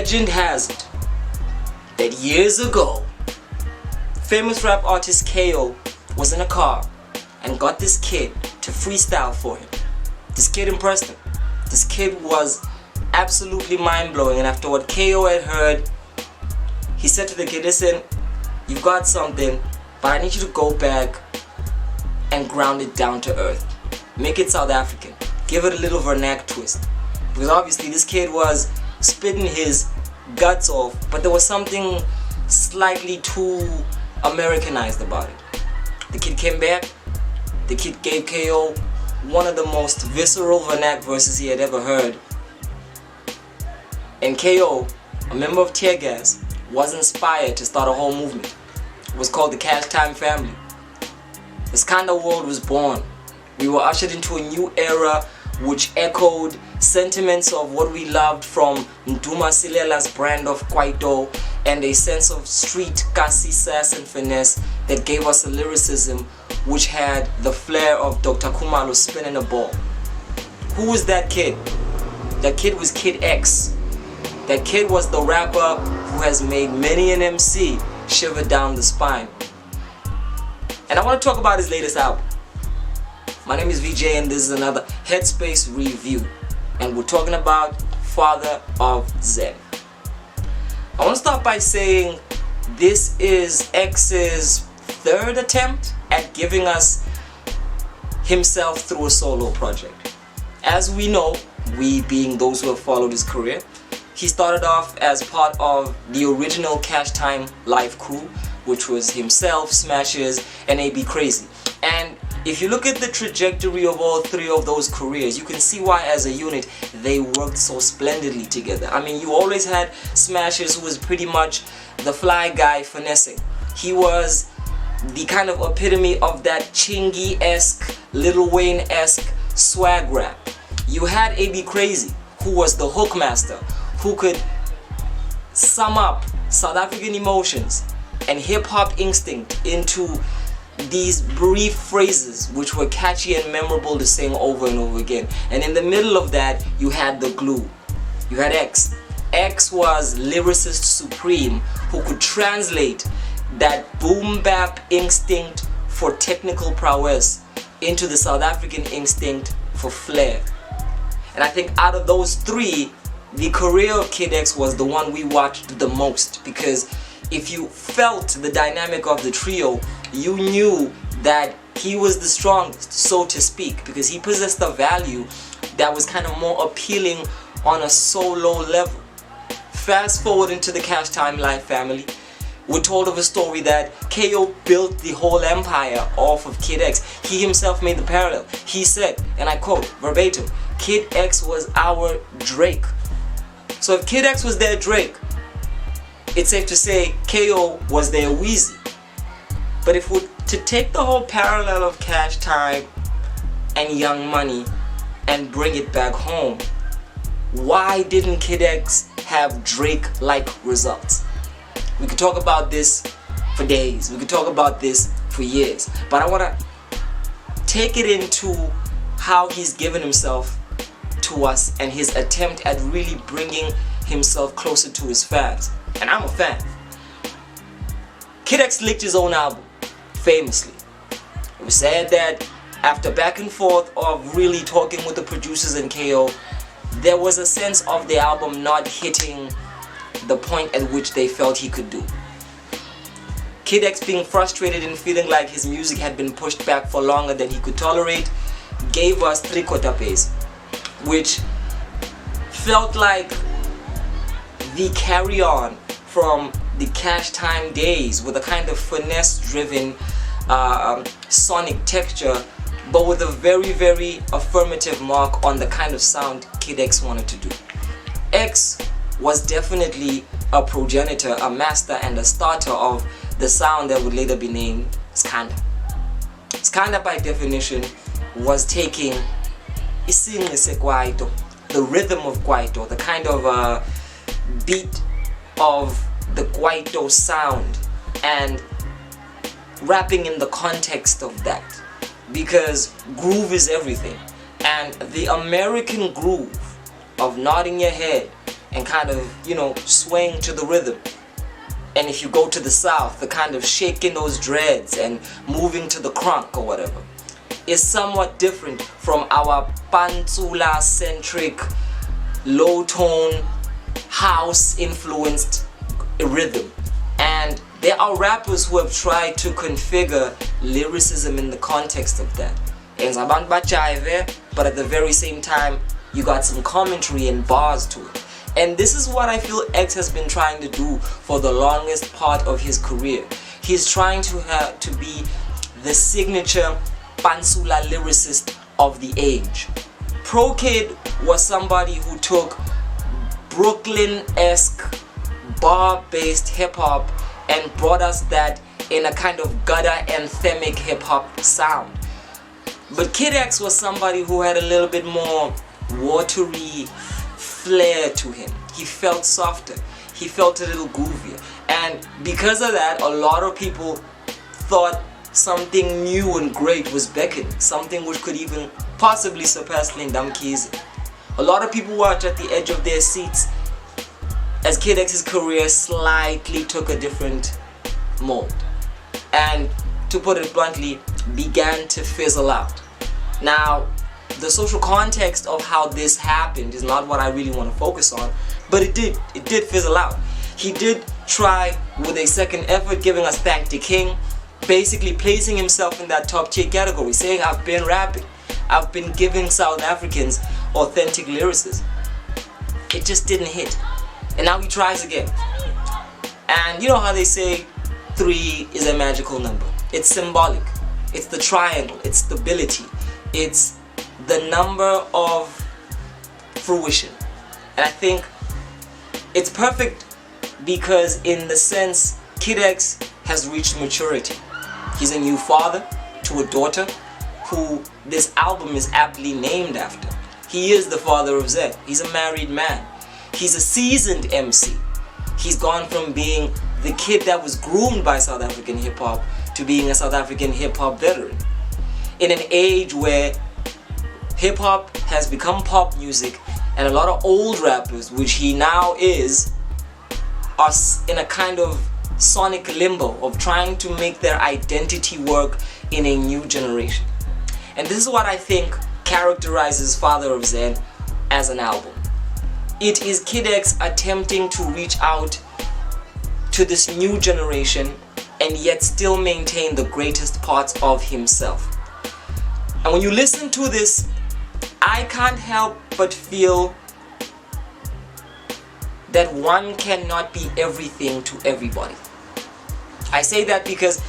Legend has it that years ago, famous rap artist KO was in a car and got this kid to freestyle for him. This kid impressed him. This kid was absolutely mind-blowing, and after what KO had heard, he said to the kid, listen, you've got something, but I need you to go back and ground it down to earth. Make it South African. Give it a little vernac twist. Because obviously this kid was spitting his guts off, but there was something slightly too Americanized about it. The kid came back. The kid gave KO one of the most visceral vernac verses he had ever heard. And KO, a member of Tear Gas, was inspired to start a whole movement. It was called the Cash Time Family. This kind of world was born. We were ushered into a new era which echoed sentiments of what we loved from Nduma Silela's brand of Kwaito, and a sense of street kasi, sass and finesse that gave us a lyricism which had the flair of Dr. Khumalo spinning a ball. Who was that kid? That kid was Kid X. That kid was the rapper who has made many an MC shiver down the spine. And I want to talk about his latest album. My name is VJ and this is another Headspace review. And we're talking about Father of ZEN. I want to start by saying this is X's third attempt at giving us himself through a solo project. As we know, we being those who have followed his career, he started off as part of the original Cash Time live crew, which was himself, Smashes, and AB Crazy. And if you look at the trajectory of all three of those careers, you can see why as a unit they worked so splendidly together. I mean, you always had Smashes, who was pretty much the fly guy finessing. He was the kind of epitome of that Chingy-esque, Lil Wayne-esque swag rap. You had AB Crazy, who was the hook master, who could sum up South African emotions and hip-hop instinct into these brief phrases which were catchy and memorable to sing over and over again. And in the middle of that, you had the glue. You had X. X was lyricist supreme who could translate that boom bap instinct for technical prowess into the South African instinct for flair. And I think out of those three, the career of Kid X was the one we watched the most, because if you felt the dynamic of the trio, you knew that he was the strongest, so to speak, because he possessed a value that was kind of more appealing on a solo level. Fast forward into the Cash Time Live family, we're told of a story that KO built the whole empire off of Kid X. He himself made the parallel. He said, and I quote verbatim, Kid X was our Drake. So if Kid X was their Drake, it's safe to say KO was their Weezy. But if we're to take the whole parallel of Cash Time and Young Money and bring it back home, why didn't Kid X have Drake-like results? We could talk about this for days. We could talk about this for years. But I want to take it into how he's given himself to us and his attempt at really bringing himself closer to his fans. And I'm a fan. Kid X leaked his own album, famously. It was said that after back and forth of really talking with the producers and KO, there was a sense of the album not hitting the point at which they felt he could do. Kid X, being frustrated and feeling like his music had been pushed back for longer than he could tolerate, gave us Three-Quarter Pace, which felt like the carry-on from the Cash Time days, with a kind of finesse-driven sonic texture, but with a very, very affirmative mark on the kind of sound Kid X wanted to do. X was definitely a progenitor, a master and a starter of the sound that would later be named Skanda. Skanda, by definition, was taking isingise kwaito, the rhythm of kwaito, the kind of beat of the kwaito sound, and rapping in the context of that, because groove is everything. And the American groove of nodding your head and kind of, swaying to the rhythm. And if you go to the south, the kind of shaking those dreads and moving to the crunk or whatever is somewhat different from our Pantsula centric, low tone, house influenced rhythm. And there are rappers who have tried to configure lyricism in the context of that. But at the very same time, you got some commentary and bars to it. And this is what I feel X has been trying to do for the longest part of his career. He's trying to be the signature Pansula lyricist of the age. Pro Kid was somebody who took Brooklyn-esque bar-based hip-hop and brought us that in a kind of gutter anthemic hip-hop sound. But Kid X was somebody who had a little bit more watery flair to him. He felt softer. He felt a little groovier. And because of that, a lot of people thought something new and great was beckoning. Something which could even possibly surpass Lindam Kizi. A lot of people were at the edge of their seats as Kid X's career slightly took a different mold. And to put it bluntly, began to fizzle out. Now, the social context of how this happened is not what I really want to focus on, but it did fizzle out. He did try with a second effort, giving us Thank the King, basically placing himself in that top tier category, saying I've been rapping, I've been giving South Africans authentic lyricism. It just didn't hit. And now he tries again. And you know how they say 3 is a magical number. It's symbolic. It's the triangle. It's stability. It's the number of fruition. And I think it's perfect because in the sense Kid X has reached maturity. He's a new father to a daughter who this album is aptly named after. He is the father of ZEN. He's a married man. He's a seasoned MC. He's gone from being the kid that was groomed by South African hip-hop to being a South African hip-hop veteran. In an age where hip-hop has become pop music and a lot of old rappers, which he now is, are in a kind of sonic limbo of trying to make their identity work in a new generation. And this is what I think characterizes Father of ZEN as an album. It is Kid X attempting to reach out to this new generation and yet still maintain the greatest parts of himself. And when you listen to this, I can't help but feel that one cannot be everything to everybody. I say that because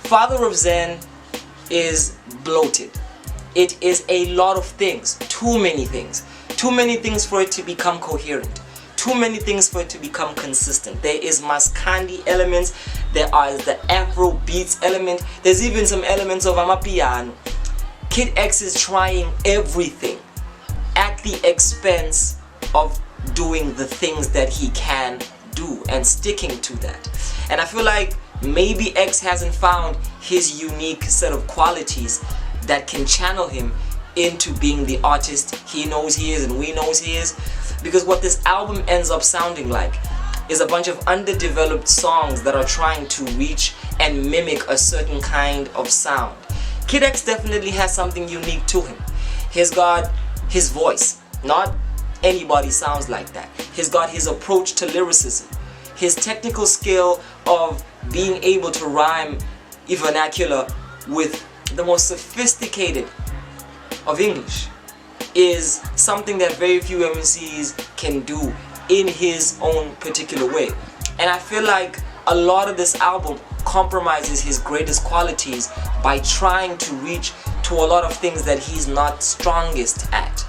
Father of ZEN is bloated. It is a lot of things, too many things. Too many things for it to become coherent. Too many things for it to become consistent. There is Maskandi elements, there are the Afro beats element, there's even some elements of Amapiano. Kid X is trying everything at the expense of doing the things that he can do and sticking to that. And I feel like maybe X hasn't found his unique set of qualities that can channel him into being the artist he knows he is and we knows he is, because what this album ends up sounding like is a bunch of underdeveloped songs that are trying to reach and mimic a certain kind of sound. Kid X definitely has something unique to him. He's got his voice. Not anybody sounds like that. He's got his approach to lyricism, his technical skill of being able to rhyme vernacular with the most sophisticated of English is something that very few MCs can do in his own particular way. And I feel like a lot of this album compromises his greatest qualities by trying to reach to a lot of things that he's not strongest at.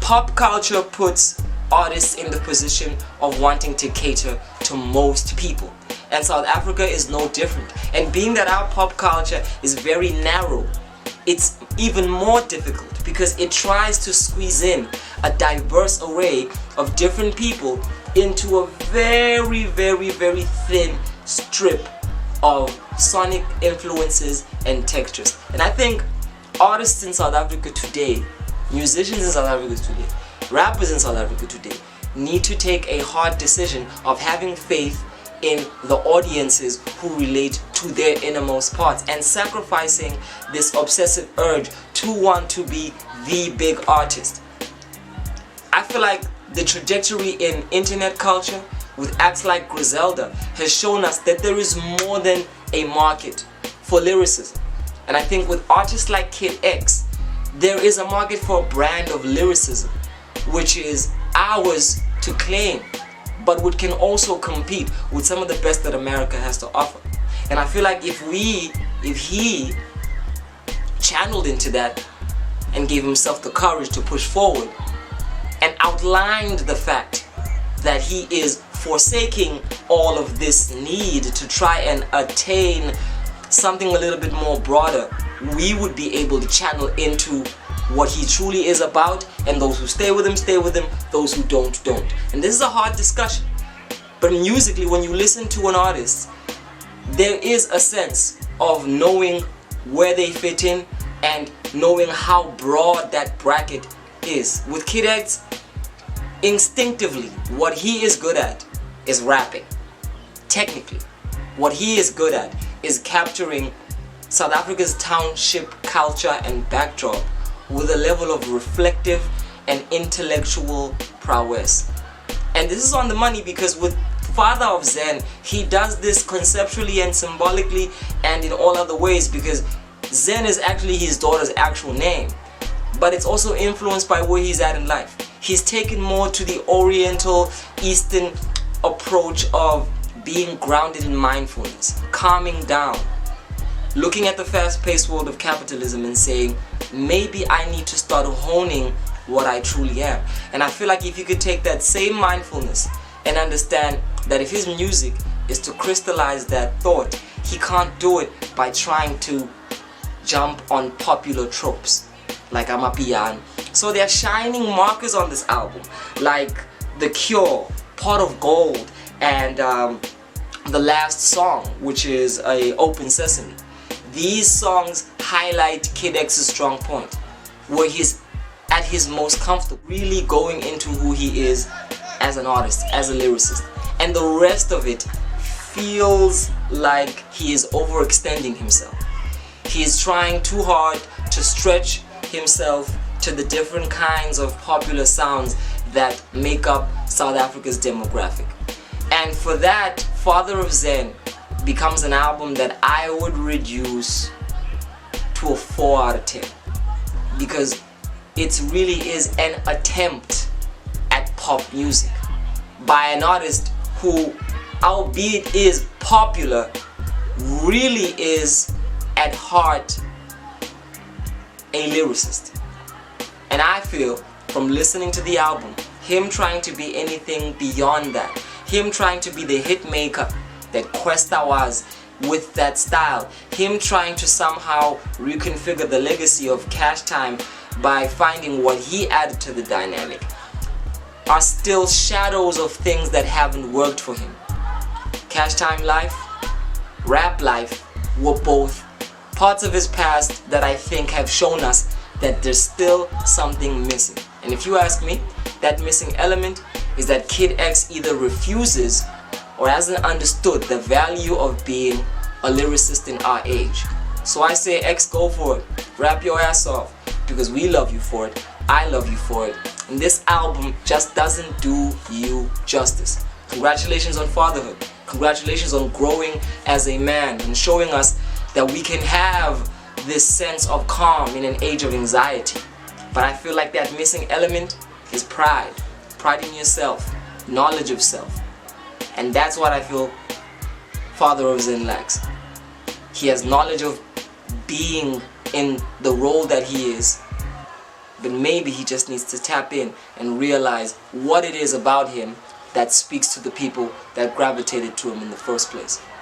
Pop culture puts artists in the position of wanting to cater to most people, and South Africa is no different. And being that our pop culture is very narrow, it's even more difficult because it tries to squeeze in a diverse array of different people into a very, very, very thin strip of sonic influences and textures. And I think artists in South Africa today, musicians in South Africa today, rappers in South Africa today, need to take a hard decision of having faith in the audiences who relate to their innermost parts and sacrificing this obsessive urge to want to be the big artist. I feel like the trajectory in internet culture with acts like Griselda has shown us that there is more than a market for lyricism. And I think with artists like Kid X, there is a market for a brand of lyricism which is ours to claim, but which can also compete with some of the best that America has to offer. And I feel like if he channeled into that and gave himself the courage to push forward and outlined the fact that he is forsaking all of this need to try and attain something a little bit more broader, we would be able to channel into what he truly is about, and those who stay with him, those who don't. And this is a hard discussion, but musically, when you listen to an artist, there is a sense of knowing where they fit in and knowing how broad that bracket is. With Kid X, instinctively, what he is good at is rapping. Technically, what he is good at is capturing South Africa's township culture and backdrop with a level of reflective and intellectual prowess. And this is on the money because with Father of ZEN, he does this conceptually and symbolically and in all other ways, because ZEN is actually his daughter's actual name, but it's also influenced by where he's at in life. He's taken more to the Oriental Eastern approach of being grounded in mindfulness, calming down, looking at the fast-paced world of capitalism and saying, maybe I need to start honing what I truly am. And I feel like if you could take that same mindfulness and understand that if his music is to crystallize that thought, he can't do it by trying to jump on popular tropes like Amapiano. So there are shining markers on this album, like The Cure, Pot of Gold, and the last song, which is Open Sesame. These songs highlight Kid X's strong point, where he's at his most comfortable, really going into who he is as an artist, as a lyricist. And the rest of it feels like he is overextending himself. He is trying too hard to stretch himself to the different kinds of popular sounds that make up South Africa's demographic. And for that, Father of ZEN becomes an album that I would reduce to a 4 out of 10, because it really is an attempt at pop music by an artist who, albeit is popular, really is at heart a lyricist. And I feel from listening to the album, him trying to be anything beyond that, him trying to be the hit maker that Questa was with that style, him trying to somehow reconfigure the legacy of Cash Time by finding what he added to the dynamic, are still shadows of things that haven't worked for him. Cash Time life, rap life were both parts of his past that I think have shown us that there's still something missing. And if you ask me, that missing element is that Kid X either refuses or hasn't understood the value of being a lyricist in our age. So I say, X, go for it. Rap your ass off, because we love you for it. I love you for it. And this album just doesn't do you justice. Congratulations on fatherhood. Congratulations on growing as a man and showing us that we can have this sense of calm in an age of anxiety. But I feel like that missing element is pride. Pride in yourself, knowledge of self. And that's what I feel Father of ZEN lacks. He has knowledge of being in the role that he is, but maybe he just needs to tap in and realize what it is about him that speaks to the people that gravitated to him in the first place.